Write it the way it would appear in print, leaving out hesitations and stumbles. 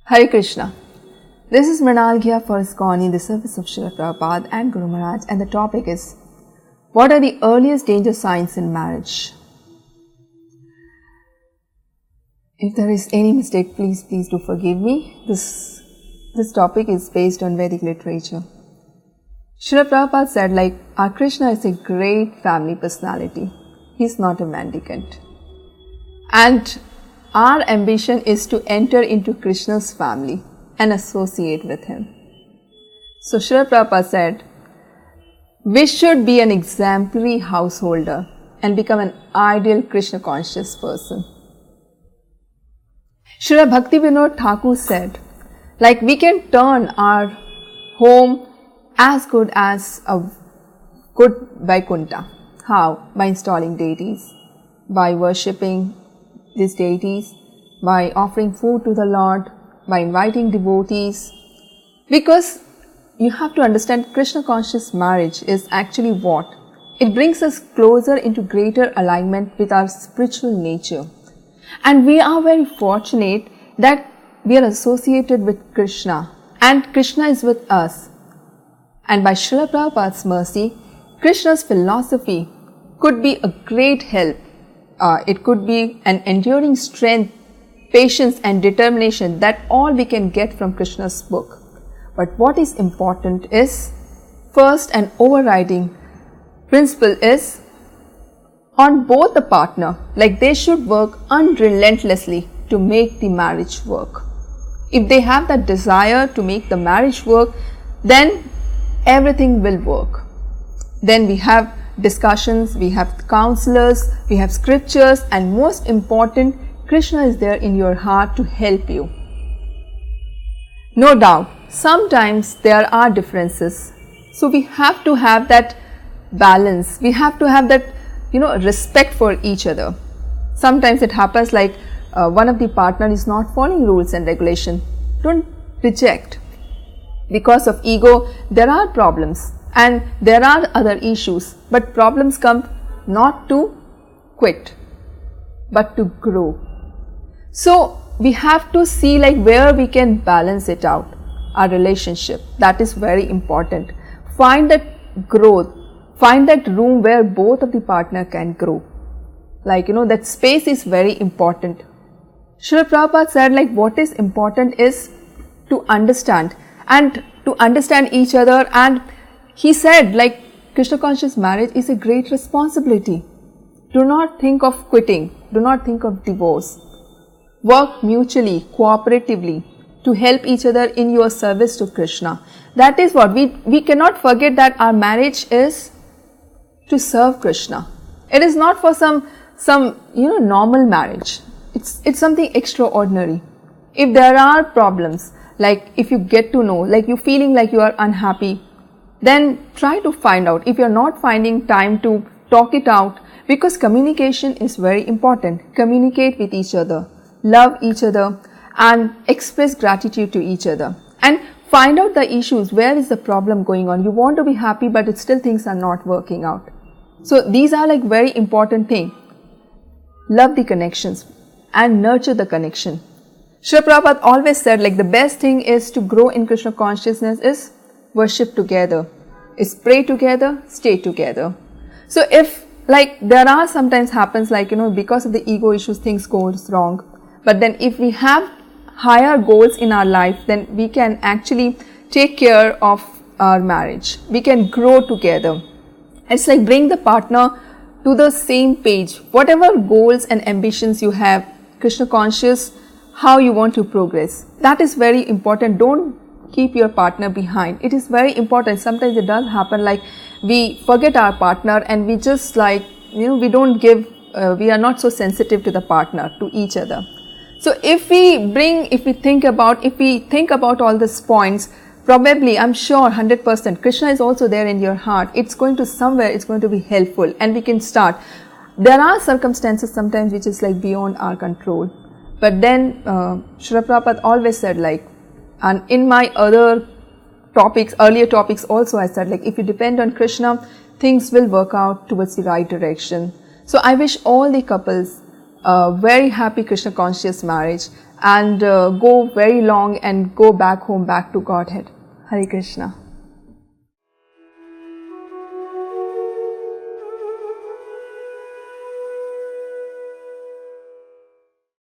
Hare Krishna. This is Mrinal Ghiya for ISKCON in the service of Srila Prabhupada and Guru Maharaj, and the topic is, what are the earliest danger signs in marriage? If there is any mistake, please do forgive me. This topic is based on Vedic literature. Srila Prabhupada said, our Krishna is a great family personality. He is not a mendicant. And our ambition is to enter into Krishna's family and associate with him. So Srila Prabhupada said, we should be an exemplary householder and become an ideal Krishna conscious person. Srila Bhaktivinoda Thakur said, we can turn our home as good as a good Vaikuntha. How? By installing deities, by worshipping these deities, by offering food to the Lord, by inviting devotees. Because you have to understand, Krishna conscious marriage is actually what? It brings us closer into greater alignment with our spiritual nature. And we are very fortunate that we are associated with Krishna and Krishna is with us. And by Srila Prabhupada's mercy, Krishna's philosophy could be a great help. It could be an enduring strength, patience and determination that all we can get from Krishna's book. But what is important is, first and overriding principle is, on both the partner, they should work unrelentlessly to make the marriage work. If they have that desire to make the marriage work, then everything will work. Then we have discussions, we have counselors, we have scriptures, and most important, Krishna is there in your heart to help you. No doubt, sometimes there are differences. So we have to have that balance. We have to have that, respect for each other. Sometimes it happens one of the partner is not following rules and regulation. Don't reject. Because of ego, there are problems. And there are other issues, but problems come not to quit, but to grow. So we have to see where we can balance it out, our relationship. That is very important. Find that growth, find that room where both of the partner can grow. That space is very important. Srila Prabhupada said what is important is to understand and to understand each other, and he said, Krishna conscious marriage is a great responsibility. Do not think of quitting. Do not think of divorce. Work mutually, cooperatively to help each other in your service to Krishna. That is what we cannot forget, that our marriage is to serve Krishna. It is not for some normal marriage. It's something extraordinary. If there are problems, if you get to know, you're feeling you are unhappy, then try to find out. If you're not finding time to talk it out, because communication is very important. Communicate with each other, love each other, and express gratitude to each other. And find out the issues. Where is the problem going on? You want to be happy, but still things are not working out. So these are very important things. Love the connections and nurture the connection. Srila Prabhupada always said the best thing is to grow in Krishna consciousness is worship together, is pray together, stay together. So if there are sometimes happens because of the ego issues things goes wrong, but then if we have higher goals in our life, then we can actually take care of our marriage. We can grow together. It's bring the partner to the same page. Whatever goals and ambitions you have, Krishna conscious, how you want to progress. That is very important. Don't keep your partner behind. It is very important. Sometimes it does happen we forget our partner and we just we don't give, we are not so sensitive to the partner, to each other. So if we think about all these points, probably I'm sure 100% Krishna is also there in your heart. It's going to be helpful and we can start. There are circumstances sometimes which is beyond our control. But then Srila Prabhupada always said and in my earlier topics also I said if you depend on Krishna, things will work out towards the right direction. So I wish all the couples a very happy Krishna conscious marriage, and go very long and go back home, back to Godhead. Hare Krishna.